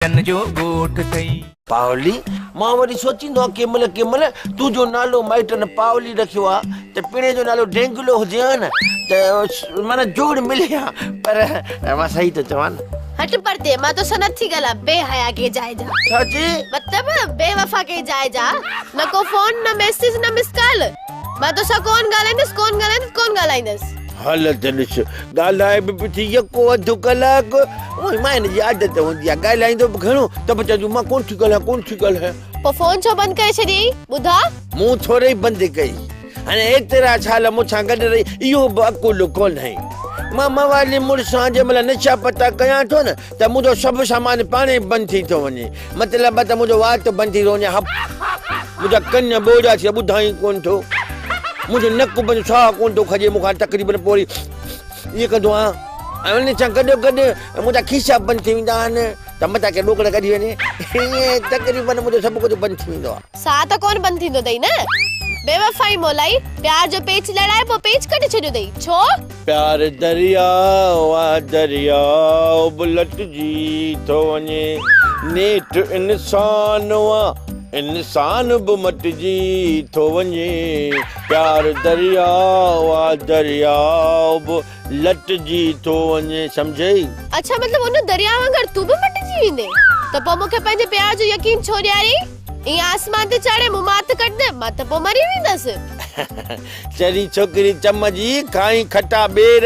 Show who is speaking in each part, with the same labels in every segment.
Speaker 1: जो गोठ थई
Speaker 2: पावली मां वरी सोचींदो आहियां केमल तुंहिंजो नालो माइटनि पावली रखियो आहे त पिणे जो नालो डेंगुलो हुजे हा न त माना जोड़ मिले हा पर मां सही थो चवां न।
Speaker 3: हट पड़ते मां तो सनत थी गला बेहया के जाए जा
Speaker 2: छाजी
Speaker 3: मतलब बेवफा के जाए जा न को फोन न मैसेज न मिस कॉल मां तो सा कोन गालाइंदस
Speaker 2: हल त ॾिस ॻाल्हाए बि थी यको अधु कलाकु मां हिन जी आदत हूंदी आहे ॻाल्हाईंदो बि घणो त बि चवंदी मां कोन थी ॻाल्हायां
Speaker 3: पो फोन छो बंद करे छॾी ॿुधा
Speaker 2: मूं थोरे ई बंदि कई हाणे एतिरा साल मूंसां गॾु रही इहो बि अकुल कोन आहे मां मवाली मुड़ुसां जंहिं महिल नशा पता कयां थो न त मुंहिंजो सभु सामान पाणे ई बंदि थी थो वञे मतिलबु त मुंहिंजो वात बंदि थी थो वञे मुंहिंजा कन ॿोड़ा थी ॿुधाई कोन थो मुंहिंजो नकु बंदि साह कोन थो खजे मूंखां तक़रीबन पोइ ईअं कंदो आहियां ऐं उन सां गॾो गॾु मुंहिंजा खीसा बंदि थी वेंदा आहिनि त मथां के ॾोकड़ कढी वञे ईअं तक़रीबन मुंहिंजो सभु कुझु बंदि थी वेंदो आहे
Speaker 3: सा त कोन बंद थींदो अथई न बेवफाई मोलाई प्यार जो पेच लड़ाए पो पेच कढी छॾियो अथई छो
Speaker 2: प्यार दरियाओ बुलट जी थो वञे नेठ इंसान बि मटिजी थो वञे प्यार दरियाओ बि लटजी थो वञे सम्झई
Speaker 3: अच्छा मतलब उन दरिया वांगर तू भी मटिजी वेंदे त पो मूंखे पंहिंजे प्यार जो यकीन छो ॾियारी ईअं आसमान ते चढ़े मूं मात कट दे मां त पो मरी वेंदसि
Speaker 2: चरी छोकिरी चमजी खाई खटा बेर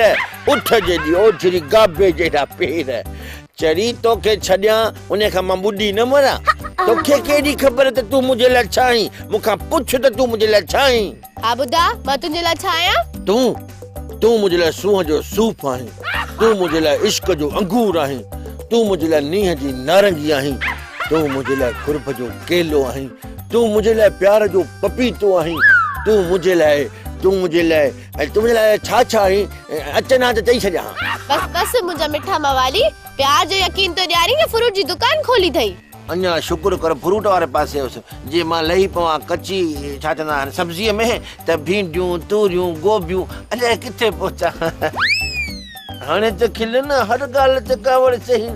Speaker 2: उठ जेॾी ओठरी गाबे जहिड़ा पेर चरी तोखे छॾियां उन खां मां ॿुधी न मरां तोखे केॾी ख़बर त तूं मुंहिंजे लाइ छा आहीं मूंखां पुछ त तूं मुंहिंजे लाइ छा आहीं
Speaker 3: हा ॿुधा मां तुंहिंजे लाइ छा आहियां
Speaker 2: तूं मुंहिंजे लाइ सूंहं जो सूफ़ आहीं तूं मुंहिंजे लाइ इश्क जो अंगूर आहीं तूं मुंहिंजे लाइ नीह जी नारंगी आहीं तूं मुंहिंजे लाइ खुरब जो केलो आहीं तूं मुंहिंजे लाइ प्यार जो पपीतो आहीं तूं मुंहिंजे लाइ छा आहीं अचना त चई छॾियां
Speaker 3: बस मुंहिंजा मिठा मवाली प्यार जो यकीन तो ॾियारी न फ्रूट जी दुकान खोली अथई
Speaker 2: अञा शुक्र कर फ्रूट वारे पासे हुउसि जे मां लही पवां कची छा चवंदा आहिनि सब्ज़ीअ में त भींडियूं तूरियूं गोभियूं अलाए किथे पहुचा हाणे त खिल न हर ॻाल्हि ते कावड़ सही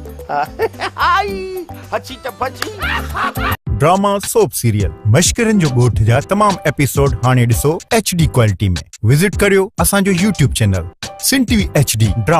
Speaker 2: हची त फची
Speaker 4: ड्रामा सोप सीरियल मश्करनि जो ॻोठ जा तमाम एपिसोड हाणे ॾिसो HD क्वालिटी में विजिट करियो असांजो YouTube चैनल सिन TV HD ड्रामा।